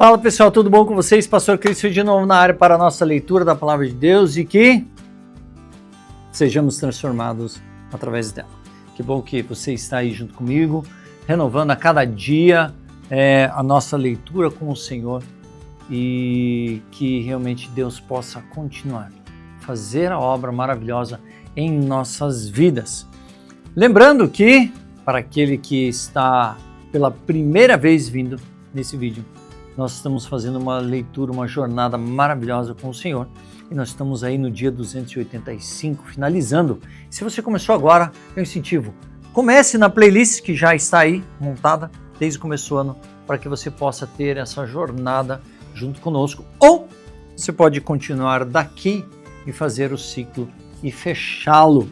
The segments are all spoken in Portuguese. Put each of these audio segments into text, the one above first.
Fala pessoal, tudo bom com vocês? Pastor Cristo de novo na área para a nossa leitura da Palavra de Deus e que sejamos transformados através dela. Que bom que você está aí junto comigo, renovando a cada dia a nossa leitura com o Senhor e que realmente Deus possa continuar a fazer a obra maravilhosa em nossas vidas. Lembrando que, para aquele que está pela primeira vez vindo nesse vídeo, nós estamos fazendo uma leitura, uma jornada maravilhosa com o Senhor e nós estamos aí no dia 285, finalizando. Se você começou agora, eu incentivo, comece na playlist que já está aí montada desde o começo do ano para que você possa ter essa jornada junto conosco, ou você pode continuar daqui e fazer o ciclo e fechá-lo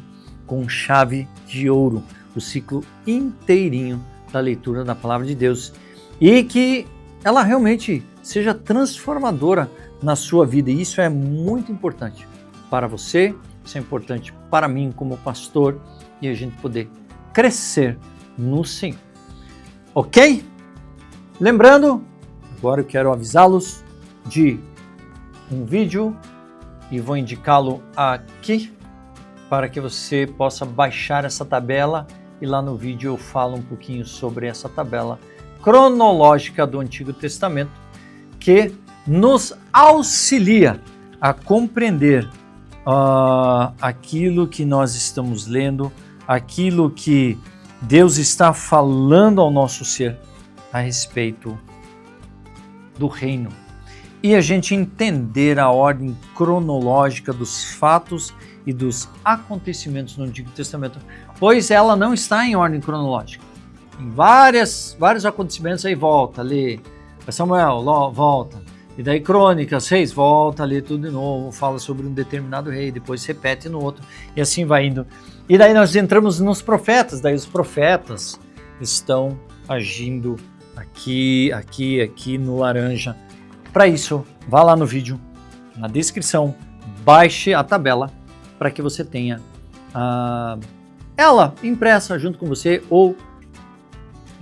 com chave de ouro, o ciclo inteirinho da leitura da Palavra de Deus e que ela realmente seja transformadora na sua vida. E isso é muito importante para você, isso é importante para mim como pastor e a gente poder crescer no Senhor. Ok? Lembrando, agora eu quero avisá-los de um vídeo e vou indicá-lo aqui para que você possa baixar essa tabela e lá no vídeo eu falo um pouquinho sobre essa tabela cronológica do Antigo Testamento que nos auxilia a compreender aquilo que nós estamos lendo, aquilo que Deus está falando ao nosso ser a respeito do reino. E a gente entender a ordem cronológica dos fatos e dos acontecimentos no Antigo Testamento, pois ela não está em ordem cronológica. Em vários acontecimentos aí volta, lê Samuel, volta, e daí Crônicas, Reis, volta, lê tudo de novo, fala sobre um determinado rei, depois repete no outro, e assim vai indo. E daí nós entramos nos profetas, daí os profetas estão agindo aqui no laranja. Para isso, vá lá no vídeo, na descrição, baixe a tabela para que você tenha ela impressa junto com você ou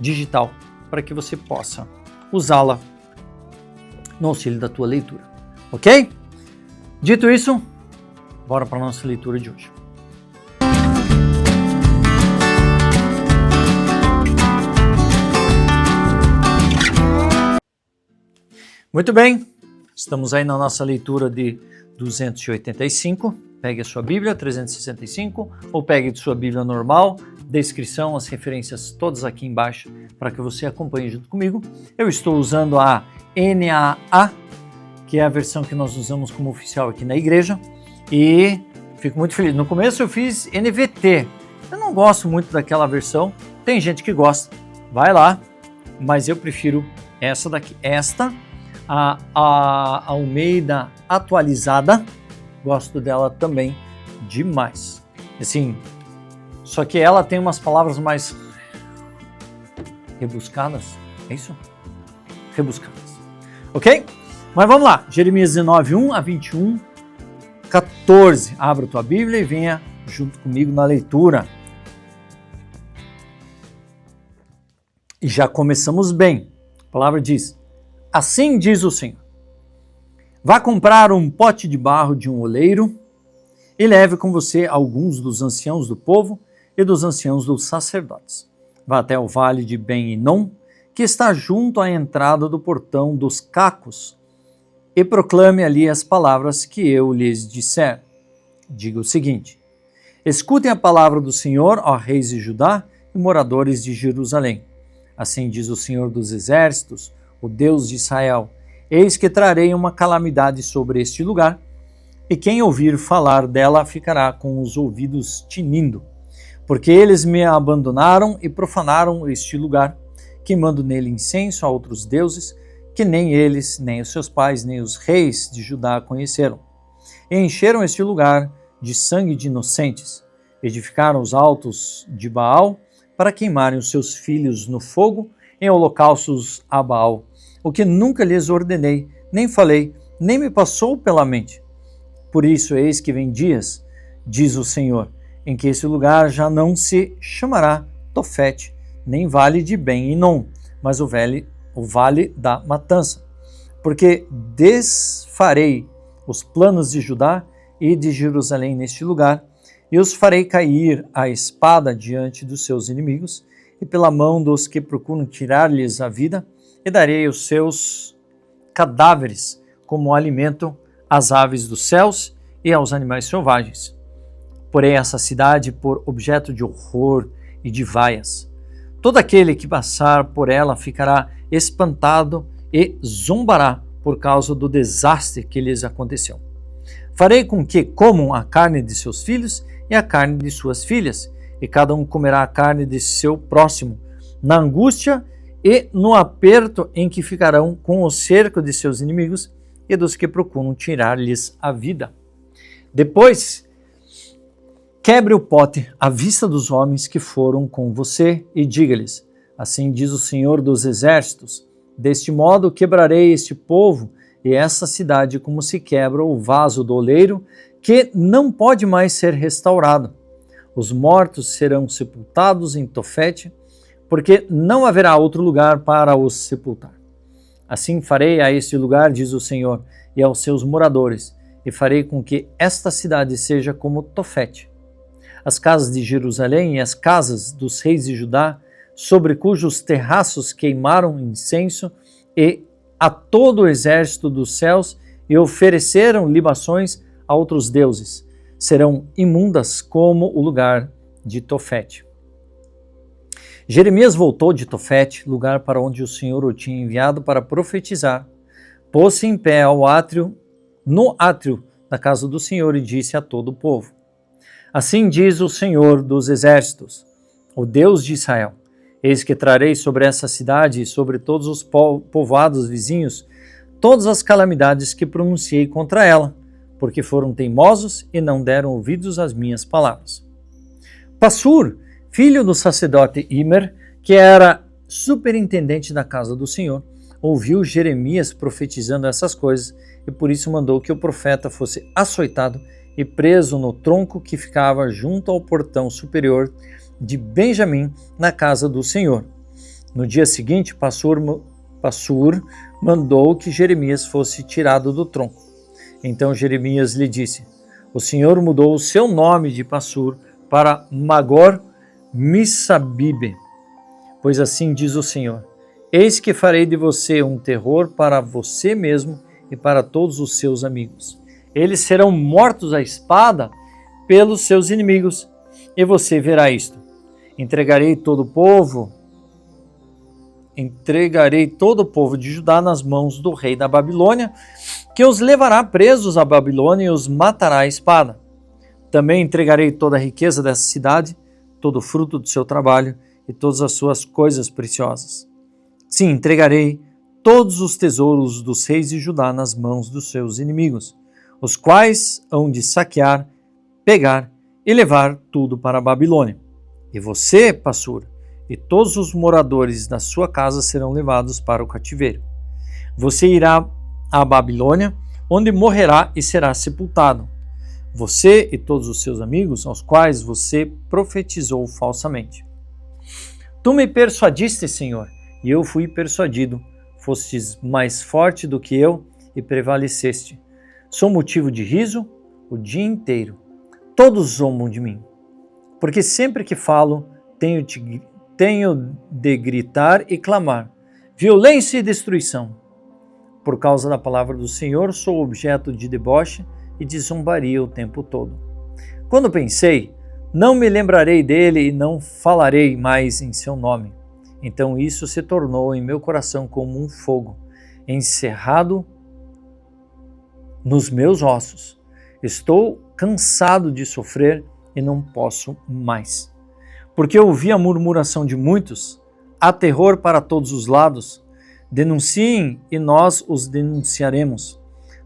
digital, para que você possa usá-la no auxílio da tua leitura, ok? Dito isso, bora para a nossa leitura de hoje. Muito bem, estamos aí na nossa leitura de 285, pegue a sua Bíblia, 365, ou pegue sua Bíblia normal, descrição, as referências todas aqui embaixo, para que você acompanhe junto comigo. Eu estou usando a NAA, que é a versão que nós usamos como oficial aqui na igreja, e fico muito feliz. No começo eu fiz NVT, eu não gosto muito daquela versão, tem gente que gosta, vai lá, mas eu prefiro essa daqui, a Almeida atualizada, gosto dela também demais. Assim, só que ela tem umas palavras mais rebuscadas, é isso? Rebuscadas, ok? Mas vamos lá, Jeremias 19, 1 a 21, 14. Abra a tua Bíblia e venha junto comigo na leitura. E já começamos bem. A palavra diz: assim diz o Senhor, vá comprar um pote de barro de um oleiro e leve com você alguns dos anciãos do povo e dos anciãos dos sacerdotes. Vá até o vale de Ben-Hinom, que está junto à entrada do portão dos cacos, e proclame ali as palavras que eu lhes disser. Diga o seguinte: escutem a palavra do Senhor, ó reis de Judá e moradores de Jerusalém. Assim diz o Senhor dos exércitos, o Deus de Israel: eis que trarei uma calamidade sobre este lugar, e quem ouvir falar dela ficará com os ouvidos tinindo, porque eles me abandonaram e profanaram este lugar, queimando nele incenso a outros deuses, que nem eles, nem os seus pais, nem os reis de Judá conheceram. E encheram este lugar de sangue de inocentes, edificaram os altos de Baal para queimarem os seus filhos no fogo em holocaustos a Baal, o que nunca lhes ordenei, nem falei, nem me passou pela mente. Por isso, eis que vem dias, diz o Senhor, em que esse lugar já não se chamará Tofete, nem vale de Ben-Hinom, mas o vale da matança. porque desfarei os planos de Judá e de Jerusalém neste lugar, e os farei cair a espada diante dos seus inimigos, e pela mão dos que procuram tirar-lhes a vida, e darei os seus cadáveres como alimento às aves dos céus e aos animais selvagens. Porém, essa cidade por objeto de horror e de vaias. Todo aquele que passar por ela ficará espantado e zombará por causa do desastre que lhes aconteceu. Farei com que comam a carne de seus filhos e a carne de suas filhas, e cada um comerá a carne de seu próximo, na angústia e no aperto em que ficarão com o cerco de seus inimigos e dos que procuram tirar-lhes a vida. Depois, quebre o pote à vista dos homens que foram com você e diga-lhes: assim diz o Senhor dos Exércitos, deste modo quebrarei este povo e essa cidade como se quebra o vaso do oleiro, que não pode mais ser restaurado. Os mortos serão sepultados em Tofete, porque não haverá outro lugar para os sepultar. Assim farei a este lugar, diz o Senhor, e aos seus moradores, e farei com que esta cidade seja como Tofete. As casas de Jerusalém e as casas dos reis de Judá, sobre cujos terraços queimaram incenso, e a todo o exército dos céus, e ofereceram libações a outros deuses, serão imundas como o lugar de Tofete. Jeremias voltou de Tofete, lugar para onde o Senhor o tinha enviado para profetizar, pôs-se em pé no átrio da casa do Senhor e disse a todo o povo: assim diz o Senhor dos Exércitos, o Deus de Israel: eis que trarei sobre essa cidade e sobre todos os povoados vizinhos todas as calamidades que pronunciei contra ela, porque foram teimosos e não deram ouvidos às minhas palavras. Passur, filho do sacerdote Imer, que era superintendente da casa do Senhor, ouviu Jeremias profetizando essas coisas e por isso mandou que o profeta fosse açoitado e preso no tronco que ficava junto ao portão superior de Benjamim, na casa do Senhor. No dia seguinte, Passur mandou que Jeremias fosse tirado do tronco. Então Jeremias lhe disse: o Senhor mudou o seu nome de Passur para Magor Missabibe, pois assim diz o Senhor: eis que farei de você um terror para você mesmo e para todos os seus amigos. Eles serão mortos à espada pelos seus inimigos, e você verá isto. Entregarei todo o povo de Judá nas mãos do rei da Babilônia, que os levará presos à Babilônia e os matará à espada. Também entregarei toda a riqueza dessa cidade, todo o fruto do seu trabalho e todas as suas coisas preciosas. Sim, entregarei todos os tesouros dos reis de Judá nas mãos dos seus inimigos, os quais hão de saquear, pegar e levar tudo para a Babilônia. E você, Passur, e todos os moradores da sua casa serão levados para o cativeiro. Você irá à Babilônia, onde morrerá e será sepultado. Você e todos os seus amigos, aos quais você profetizou falsamente. Tu me persuadiste, Senhor, e eu fui persuadido. Fostes mais forte do que eu e prevaleceste. Sou motivo de riso o dia inteiro. Todos zombam de mim. Porque sempre que falo, tenho de gritar e clamar: violência e destruição. Por causa da palavra do Senhor, sou objeto de deboche e de zombaria o tempo todo. Quando pensei, não me lembrarei dele e não falarei mais em seu nome. Então isso se tornou em meu coração como um fogo, encerrado nos meus ossos. Estou cansado de sofrer e não posso mais. Porque ouvi a murmuração de muitos, há terror para todos os lados. Denunciem e nós os denunciaremos.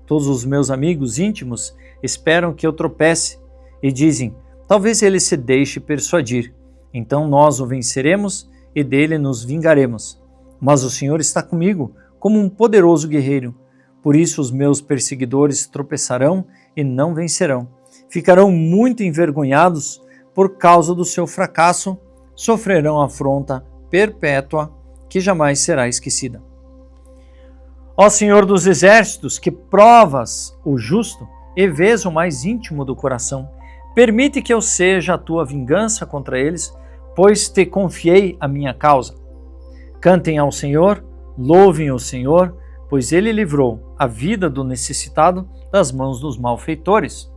Todos os meus amigos íntimos esperam que eu tropece e dizem: talvez ele se deixe persuadir. Então nós o venceremos e dele nos vingaremos. Mas o Senhor está comigo como um poderoso guerreiro. Por isso os meus perseguidores tropeçarão e não vencerão. Ficarão muito envergonhados por causa do seu fracasso, sofrerão afronta perpétua que jamais será esquecida. Ó Senhor dos exércitos, que provas o justo e vês o mais íntimo do coração, permite que eu seja a tua vingança contra eles, pois te confiei a minha causa. Cantem ao Senhor, louvem o Senhor, pois ele livrou a vida do necessitado das mãos dos malfeitores.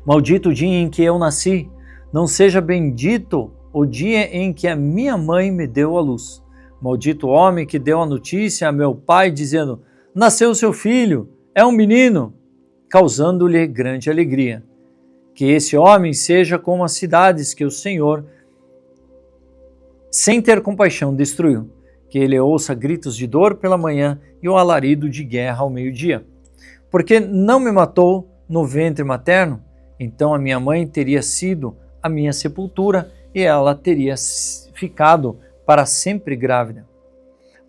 Maldito o dia em que eu nasci, não seja bendito o dia em que a minha mãe me deu a luz. Maldito o homem que deu a notícia a meu pai, dizendo: nasceu seu filho, é um menino, causando-lhe grande alegria. Que esse homem seja como as cidades que o Senhor, sem ter compaixão, destruiu. Que ele ouça gritos de dor pela manhã e o alarido de guerra ao meio-dia. Porque não me matou no ventre materno, então a minha mãe teria sido a minha sepultura e ela teria ficado para sempre grávida.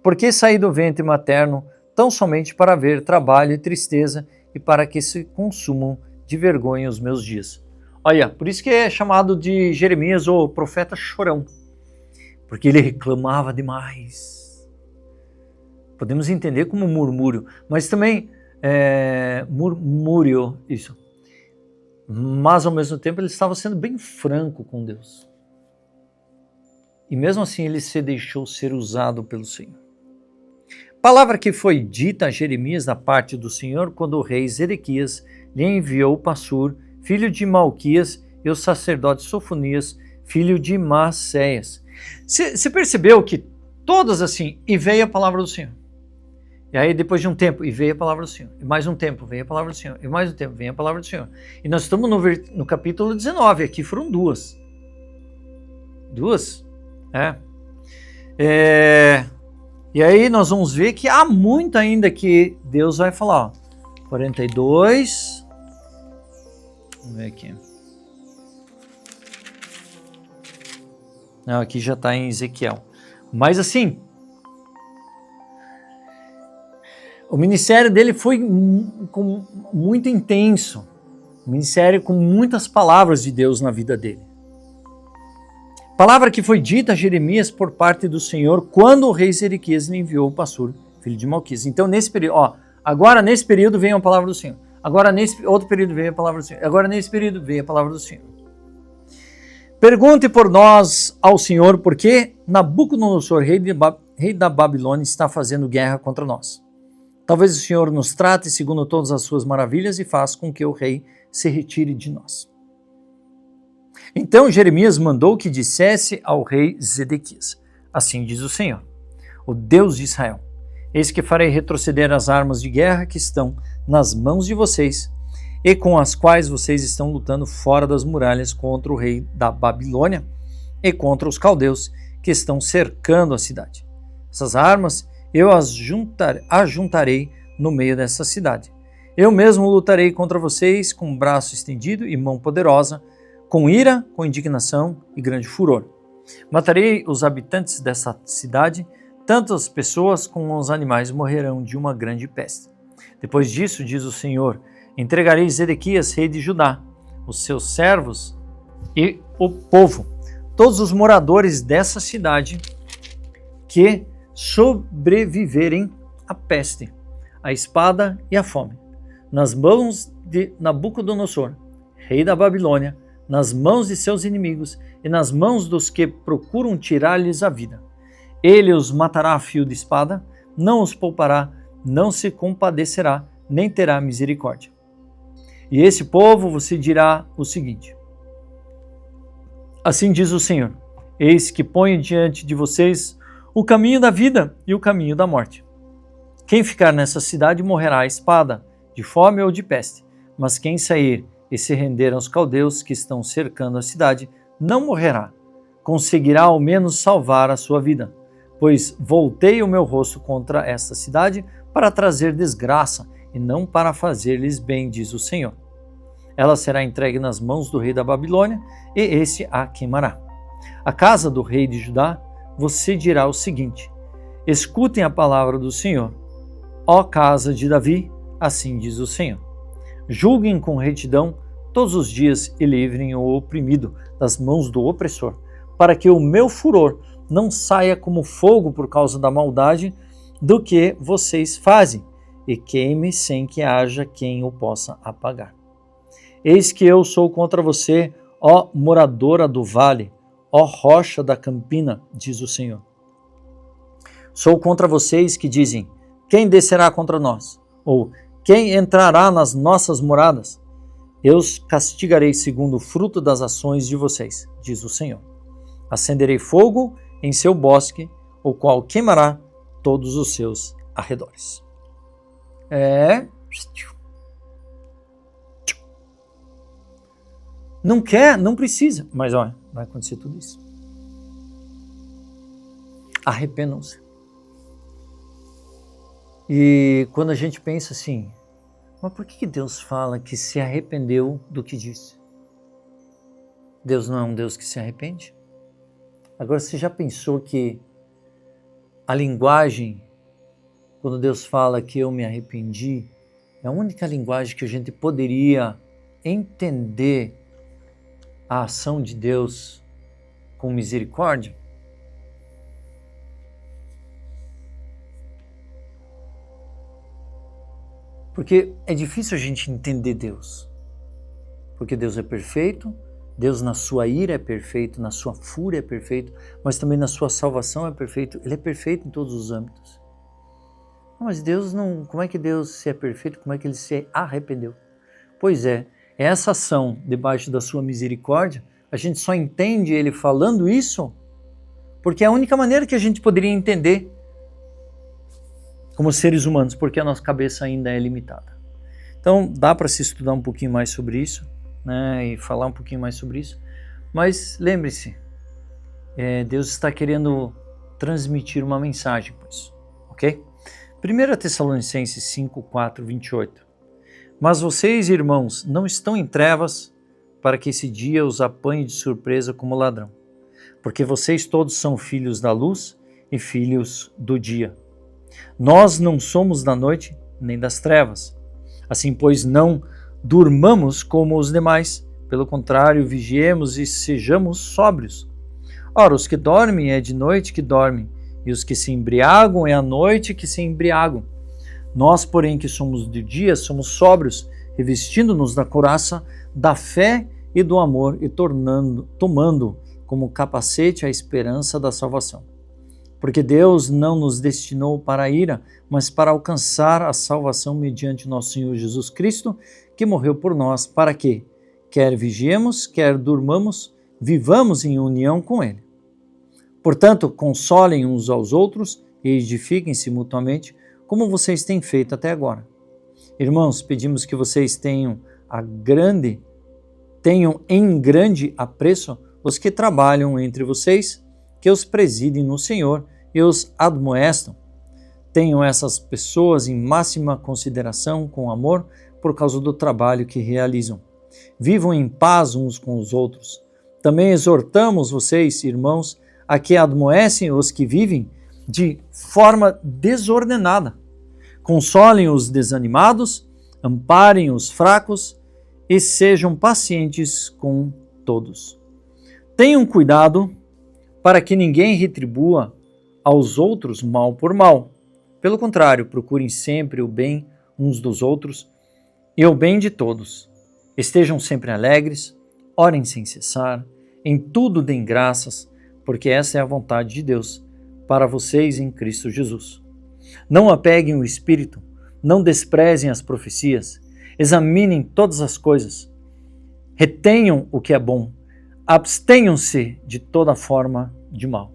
Porque saí do ventre materno tão somente para ver trabalho e tristeza e para que se consumam de vergonha os meus dias. Olha, por isso que é chamado de Jeremias o profeta chorão, porque ele reclamava demais. Podemos entender como murmúrio, mas também murmúrio, isso. Mas ao mesmo tempo ele estava sendo bem franco com Deus. E mesmo assim ele se deixou ser usado pelo Senhor. Palavra que foi dita a Jeremias da parte do Senhor quando o rei Zedequias lhe enviou Passur, filho de Malquias, e o sacerdote Sofonias, filho de Maacéias. Você percebeu que todas assim, e veio a palavra do Senhor. E aí depois de um tempo, e veio a palavra do Senhor. E mais um tempo, veio a palavra do Senhor. E mais um tempo, veio a palavra do Senhor. E nós estamos no capítulo 19, aqui foram duas. Duas? E aí nós vamos ver que há muito ainda que Deus vai falar. Ó, 42. Vamos ver aqui. Não, aqui já está em Ezequiel. Mas assim, o ministério dele foi muito intenso. Um ministério com muitas palavras de Deus na vida dele. Palavra que foi dita a Jeremias por parte do Senhor quando o rei Zedequias lhe enviou o Passur, filho de Malquias. Então nesse período, agora nesse período veio a palavra do Senhor. Agora nesse outro período veio a palavra do Senhor. Agora nesse período veio a palavra do Senhor. Pergunte por nós ao Senhor por que Nabucodonosor, rei da Babilônia, está fazendo guerra contra nós. Talvez o Senhor nos trate segundo todas as suas maravilhas e faça com que o rei se retire de nós. Então Jeremias mandou que dissesse ao rei Zedequias: assim diz o Senhor, o Deus de Israel: eis que farei retroceder as armas de guerra que estão nas mãos de vocês e com as quais vocês estão lutando fora das muralhas contra o rei da Babilônia e contra os caldeus que estão cercando a cidade. Essas armas eu as juntarei no meio dessa cidade. Eu mesmo lutarei contra vocês com braço estendido e mão poderosa, com ira, com indignação e grande furor. Matarei os habitantes dessa cidade, tanto as pessoas como os animais morrerão de uma grande peste. Depois disso, diz o Senhor, entregarei Zedequias, rei de Judá, os seus servos e o povo, todos os moradores dessa cidade que sobreviverem à peste, à espada e à fome, nas mãos de Nabucodonosor, rei da Babilônia, nas mãos de seus inimigos e nas mãos dos que procuram tirar-lhes a vida. Ele os matará a fio de espada, não os poupará, não se compadecerá, nem terá misericórdia. E esse povo você dirá o seguinte: assim diz o Senhor, eis que ponho diante de vocês o caminho da vida e o caminho da morte. Quem ficar nessa cidade morrerá à espada, de fome ou de peste, mas quem sair e se render aos caldeus que estão cercando a cidade, não morrerá, conseguirá ao menos salvar a sua vida, pois voltei o meu rosto contra esta cidade para trazer desgraça e não para fazer-lhes bem, diz o Senhor. Ela será entregue nas mãos do rei da Babilônia e esse a queimará. A casa do rei de Judá, você dirá o seguinte: escutem a palavra do Senhor. Ó casa de Davi, assim diz o Senhor. Julguem com retidão todos os dias e livrem o oprimido das mãos do opressor, para que o meu furor não saia como fogo por causa da maldade do que vocês fazem, e queime sem que haja quem o possa apagar. Eis que eu sou contra você, ó moradora do vale, ó rocha da campina, diz o Senhor. Sou contra vocês que dizem, quem descerá contra nós? Ou quem entrará nas nossas moradas? Eu os castigarei segundo o fruto das ações de vocês, diz o Senhor. Acenderei fogo em seu bosque, o qual queimará todos os seus arredores. Não quer, não precisa, mas olha, vai acontecer tudo isso. Arrependam-se. E quando a gente pensa assim, mas por que Deus fala que se arrependeu do que disse? Deus não é um Deus que se arrepende? Agora, você já pensou que a linguagem, quando Deus fala que eu me arrependi, é a única linguagem que a gente poderia entender a ação de Deus com misericórdia? Porque é difícil a gente entender Deus. Porque Deus é perfeito, Deus na sua ira é perfeito, na sua fúria é perfeito, mas também na sua salvação é perfeito. Ele é perfeito em todos os âmbitos. Mas Deus não... Como é que Deus, se é perfeito, como é que Ele se arrependeu? Pois é, essa ação debaixo da sua misericórdia, a gente só entende Ele falando isso porque é a única maneira que a gente poderia entender como seres humanos, porque a nossa cabeça ainda é limitada. Então, dá para se estudar um pouquinho mais sobre isso, né, e falar um pouquinho mais sobre isso, mas lembre-se, Deus está querendo transmitir uma mensagem com isso, ok? 1 Tessalonicenses 5, 4, 28. Mas vocês, irmãos, não estão em trevas para que esse dia os apanhe de surpresa como ladrão, porque vocês todos são filhos da luz e filhos do dia. Nós não somos da noite nem das trevas. Assim, pois, não durmamos como os demais. Pelo contrário, vigiemos e sejamos sóbrios. Ora, os que dormem é de noite que dormem, e os que se embriagam é à noite que se embriagam. Nós, porém, que somos de dia, somos sóbrios, revestindo-nos da couraça da fé e do amor e tomando como capacete a esperança da salvação. Porque Deus não nos destinou para a ira, mas para alcançar a salvação mediante nosso Senhor Jesus Cristo, que morreu por nós, para que, quer vigiemos, quer durmamos, vivamos em união com Ele. Portanto, consolem uns aos outros e edifiquem-se mutuamente, como vocês têm feito até agora. Irmãos, pedimos que vocês tenham em grande apreço os que trabalham entre vocês, que os presidem no Senhor e os admoestam. Tenham essas pessoas em máxima consideração com amor por causa do trabalho que realizam. Vivam em paz uns com os outros. Também exortamos vocês, irmãos, a que admoecem os que vivem de forma desordenada. Consolem os desanimados, amparem os fracos e sejam pacientes com todos. Tenham cuidado para que ninguém retribua aos outros mal por mal. Pelo contrário, procurem sempre o bem uns dos outros e o bem de todos. Estejam sempre alegres, orem sem cessar, em tudo deem graças, porque essa é a vontade de Deus para vocês em Cristo Jesus. Não apeguem o espírito, não desprezem as profecias, examinem todas as coisas, retenham o que é bom, abstenham-se de toda forma de mal.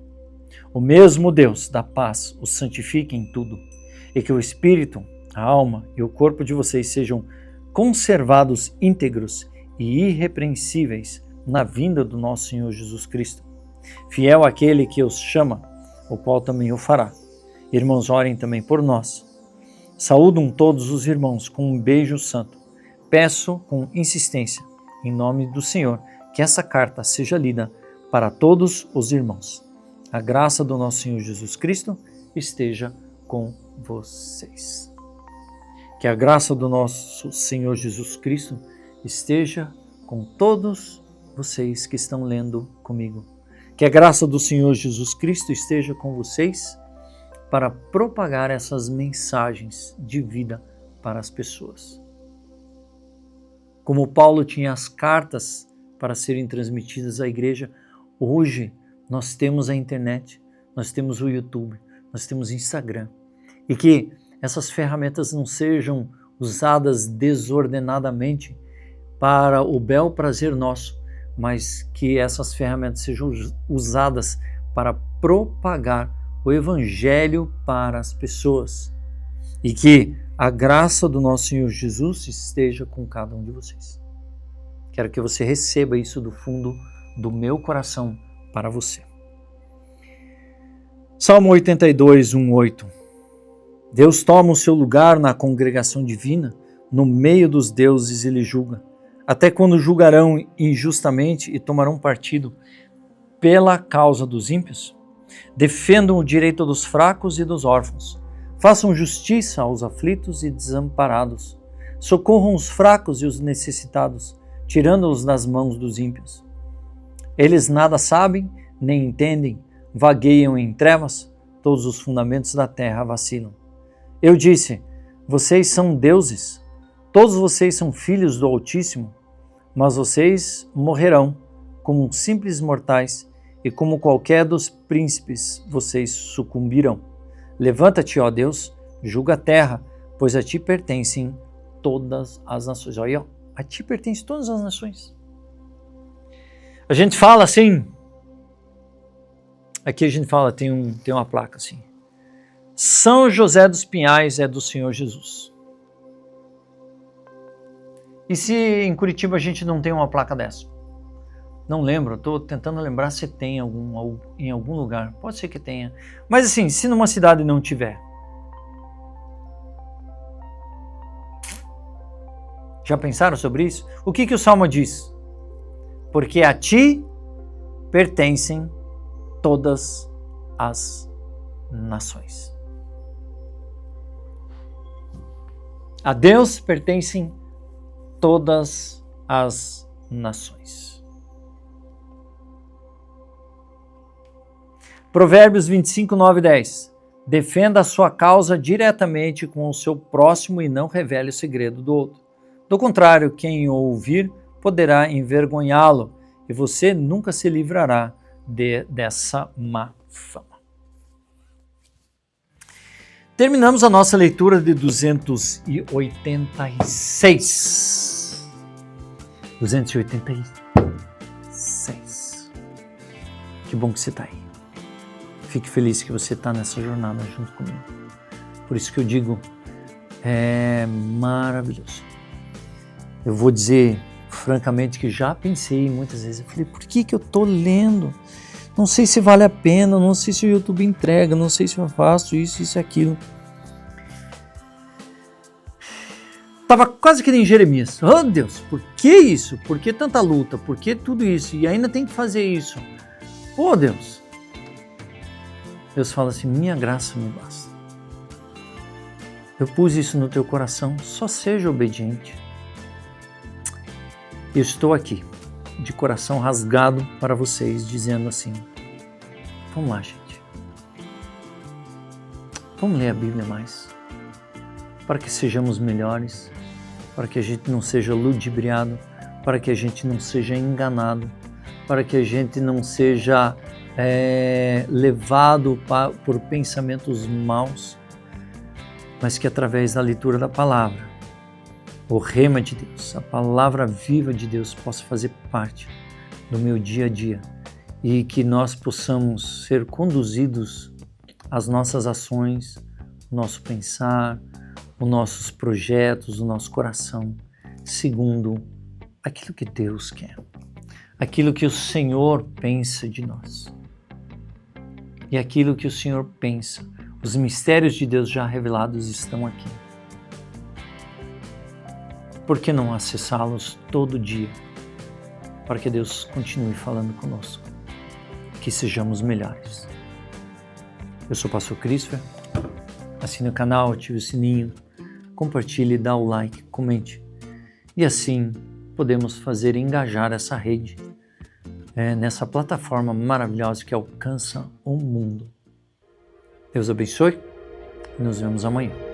O mesmo Deus da paz os santifique em tudo, e que o espírito, a alma e o corpo de vocês sejam conservados íntegros e irrepreensíveis na vinda do nosso Senhor Jesus Cristo. Fiel aquele que os chama, o qual também o fará. Irmãos, orem também por nós. Saúdam todos os irmãos com um beijo santo. Peço com insistência, em nome do Senhor, que essa carta seja lida para todos os irmãos. A graça do nosso Senhor Jesus Cristo esteja com vocês. Que a graça do nosso Senhor Jesus Cristo esteja com todos vocês que estão lendo comigo. Que a graça do Senhor Jesus Cristo esteja com vocês para propagar essas mensagens de vida para as pessoas. Como Paulo tinha as cartas para serem transmitidas à igreja, hoje nós temos a internet, nós temos o YouTube, nós temos o Instagram. E que essas ferramentas não sejam usadas desordenadamente para o bel prazer nosso, mas que essas ferramentas sejam usadas para propagar o Evangelho para as pessoas. E que a graça do nosso Senhor Jesus esteja com cada um de vocês. Quero que você receba isso do fundo do meu coração para você. Salmo 82, 1:8. Deus toma o seu lugar na congregação divina, no meio dos deuses ele julga. Até quando julgarão injustamente e tomarão partido pela causa dos ímpios? Defendam o direito dos fracos e dos órfãos. Façam justiça aos aflitos e desamparados. Socorram os fracos e os necessitados, tirando-os das mãos dos ímpios. Eles nada sabem, nem entendem, vagueiam em trevas, todos os fundamentos da terra vacilam. Eu disse, vocês são deuses, todos vocês são filhos do Altíssimo, mas vocês morrerão como simples mortais e como qualquer dos príncipes vocês sucumbirão. Levanta-te, ó Deus, julga a terra, pois a ti pertencem todas as nações. Olha, a ti pertencem todas as nações. A gente fala assim, aqui a gente fala, tem uma placa assim, São José dos Pinhais é do Senhor Jesus. E se em Curitiba a gente não tem uma placa dessa? Não lembro, estou tentando lembrar se tem em algum lugar. Pode ser que tenha. Mas assim, se numa cidade não tiver. Já pensaram sobre isso? O que o Salmo diz? Porque a ti pertencem todas as nações. A Deus pertencem todas as nações. Provérbios 25, 9 e 10. Defenda a sua causa diretamente com o seu próximo e não revele o segredo do outro. Do contrário, quem o ouvir poderá envergonhá-lo e você nunca se livrará dessa má fama. Terminamos a nossa leitura de 286. 286. Que bom que você está aí. Fique feliz que você está nessa jornada junto comigo. Por isso que eu digo, é maravilhoso. Eu vou dizer francamente que já pensei muitas vezes, eu falei, por que eu estou lendo? Não sei se vale a pena, não sei se o YouTube entrega, não sei se eu faço isso e aquilo. Estava quase que nem Jeremias. Oh Deus, por que isso? Por que tanta luta? Por que tudo isso? E ainda tem que fazer isso. Oh Deus. Deus fala assim, minha graça me basta. Eu pus isso no teu coração, só seja obediente. Eu estou aqui, de coração rasgado para vocês, dizendo assim, vamos lá, gente. Vamos ler a Bíblia mais, para que sejamos melhores, para que a gente não seja ludibriado, para que a gente não seja enganado, para que a gente não seja levado por pensamentos maus, mas que através da leitura da palavra, o rema de Deus, a palavra viva de Deus possa fazer parte do meu dia a dia e que nós possamos ser conduzidos às nossas ações, o nosso pensar, os nossos projetos, o nosso coração, segundo aquilo que Deus quer, aquilo que o Senhor pensa de nós e aquilo que o Senhor pensa. Os mistérios de Deus já revelados estão aqui. Por que não acessá-los todo dia? Para que Deus continue falando conosco. Que sejamos melhores. Eu sou o Pastor Christopher. Assine o canal, ative o sininho, compartilhe, dá o like, comente. E assim podemos fazer engajar essa rede nessa plataforma maravilhosa que alcança o mundo. Deus abençoe e nos vemos amanhã.